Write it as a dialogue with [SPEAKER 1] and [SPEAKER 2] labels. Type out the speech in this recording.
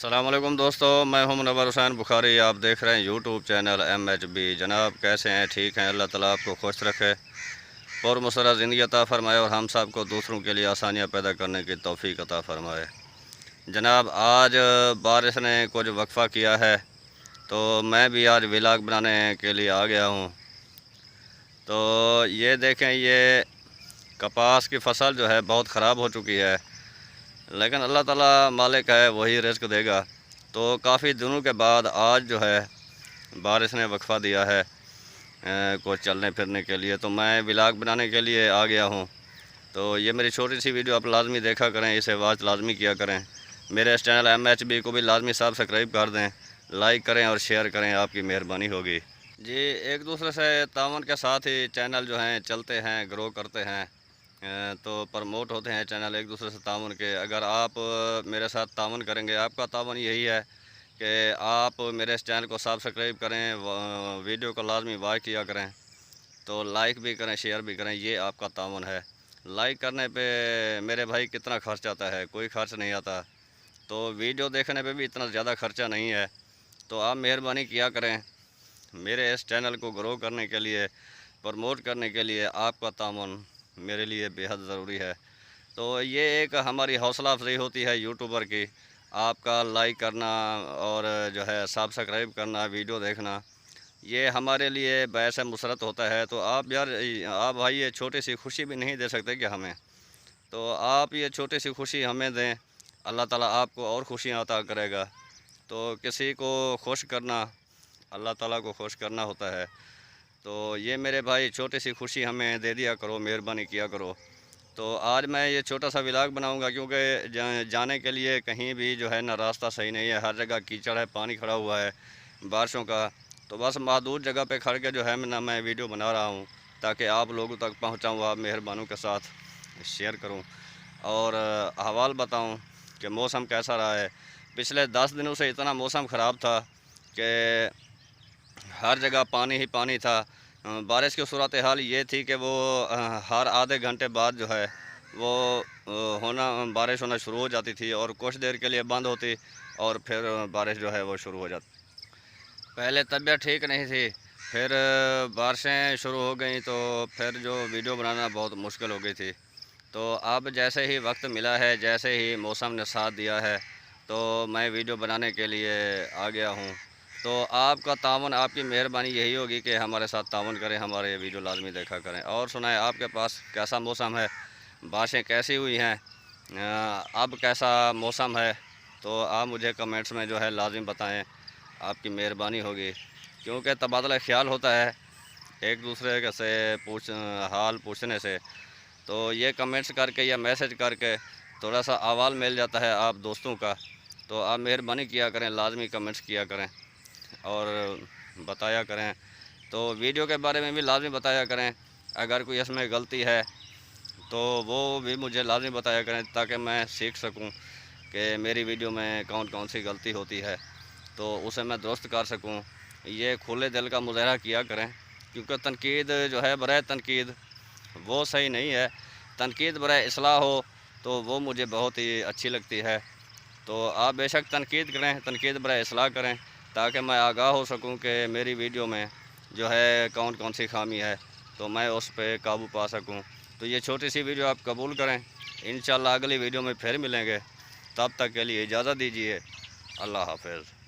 [SPEAKER 1] अस्सलाम वालेकुम दोस्तों, मैं हूं मुनव्वर हुसैन बुखारी। आप देख रहे हैं यूट्यूब चैनल MHB। जनाब कैसे हैं? ठीक हैं? अल्लाह ताला आपको खुश रखे, पुरमसरत ज़िंदगी अता फ़रमाए और हम सब को दूसरों के लिए आसानियां पैदा करने की तौफ़ीक अता फ़रमाए। जनाब आज बारिश ने कुछ वक्फ़ा किया है, तो मैं भी आज व्लॉग बनाने के लिए आ गया हूँ। तो ये देखें, ये कपास की फसल जो है बहुत ख़राब हो चुकी है, लेकिन अल्लाह ताला मालिक है, वही रिज़्क़ देगा। तो काफ़ी दिनों के बाद आज जो है बारिश ने वक्फ़ा दिया है कुछ चलने फिरने के लिए, तो मैं व्लॉग बनाने के लिए आ गया हूँ। तो ये मेरी छोटी सी वीडियो आप लाजमी देखा करें, इसे वॉच लाजमी किया करें। मेरे इस चैनल MHB को भी लाजमी सब्सक्राइब कर दें, लाइक करें और शेयर करें, आपकी मेहरबानी होगी जी। एक दूसरे से तावन के साथ ही चैनल जो हैं चलते हैं, ग्रो करते हैं, तो प्रमोट होते हैं चैनल एक दूसरे से तावन के। अगर आप मेरे साथ तावन करेंगे, आपका तावन यही है कि आप मेरे इस चैनल को सब्सक्राइब करें, वीडियो को लाजमी वॉच किया करें, तो लाइक भी करें, शेयर भी करें, ये आपका तावन है। लाइक करने पे मेरे भाई कितना खर्च आता है? कोई खर्च नहीं आता। तो वीडियो देखने पे भी इतना ज़्यादा खर्चा नहीं है। तो आप मेहरबानी किया करें, मेरे इस चैनल को ग्रो करने के लिए, प्रमोट करने के लिए आपका तावन मेरे लिए बेहद ज़रूरी है। तो ये एक हमारी हौसला अफजाई होती है यूट्यूबर की, आपका लाइक करना और जो है सब्सक्राइब करना, वीडियो देखना, ये हमारे लिए बायस मुसरत होता है। तो आप यार, आप भाई ये छोटी सी खुशी भी नहीं दे सकते क्या हमें? तो आप ये छोटी सी खुशी हमें दें, अल्लाह ताला आपको और खुशियाँ अता करेगा। तो किसी को खुश करना अल्लाह ताला को खुश करना होता है। तो ये मेरे भाई छोटी सी खुशी हमें दे दिया करो, मेहरबानी किया करो। तो आज मैं ये छोटा सा व्लॉग बनाऊंगा, क्योंकि जाने के लिए कहीं भी जो है ना रास्ता सही नहीं है, हर जगह कीचड़ है, पानी खड़ा हुआ है बारिशों का। तो बस महदूद जगह पे खड़ के जो है ना मैं वीडियो बना रहा हूँ, ताकि आप लोगों तक पहुँचाऊँ, आप मेहरबानों के साथ शेयर करूँ और अहवाल बताऊँ कि मौसम कैसा रहा है। पिछले 10 दिनों से इतना मौसम ख़राब था कि हर जगह पानी ही पानी था। बारिश की सूरत हाल ये थी कि वो हर आधे घंटे बाद जो है वो बारिश होना शुरू हो जाती थी और कुछ देर के लिए बंद होती और फिर बारिश जो है वो शुरू हो जाती। पहले तबीयत ठीक नहीं थी, फिर बारिशें शुरू हो गई, तो फिर जो वीडियो बनाना बहुत मुश्किल हो गई थी। तो अब जैसे ही वक्त मिला है, जैसे ही मौसम ने साथ दिया है, तो मैं वीडियो बनाने के लिए आ गया हूँ। तो आपका तावन, आपकी मेहरबानी यही होगी कि हमारे साथ तावन करें, हमारे ये वीडियो लाजमी देखा करें। और सुनाएं, आपके पास कैसा मौसम है, बारिशें कैसी हुई हैं, अब कैसा मौसम है? तो आप मुझे कमेंट्स में जो है लाजिम बताएं, आपकी मेहरबानी होगी, क्योंकि तबादला ख्याल होता है एक दूसरे से हाल पूछने से। तो ये कमेंट्स करके या मैसेज करके थोड़ा सा अहवाल मिल जाता है आप दोस्तों का। तो आप मेहरबानी किया करें, लाजमी कमेंट्स किया करें और बताया करें। तो वीडियो के बारे में भी लाजमी बताया करें, अगर कोई इसमें गलती है तो वो भी मुझे लाजमी बताया करें, ताकि मैं सीख सकूं कि मेरी वीडियो में कौन कौन सी गलती होती है, तो उसे मैं दुरुस्त कर सकूं। ये खुले दिल का मुजाहरा किया करें, क्योंकि तनकीद जो है बराए तनकीद वो सही नहीं है। तनकीद बराए इस्लाह हो तो वो मुझे बहुत ही अच्छी लगती है। तो आप बेशक तनकीद करें, तनकीद बराए इस्लाह करें, ताकि मैं आगाह हो सकूं कि मेरी वीडियो में जो है कौन कौन सी खामी है, तो मैं उस पर काबू पा सकूं। तो ये छोटी सी वीडियो आप कबूल करें। इंशाअल्लाह अगली वीडियो में फिर मिलेंगे, तब तक के लिए इजाज़त दीजिए। अल्लाह हाफ़िज़।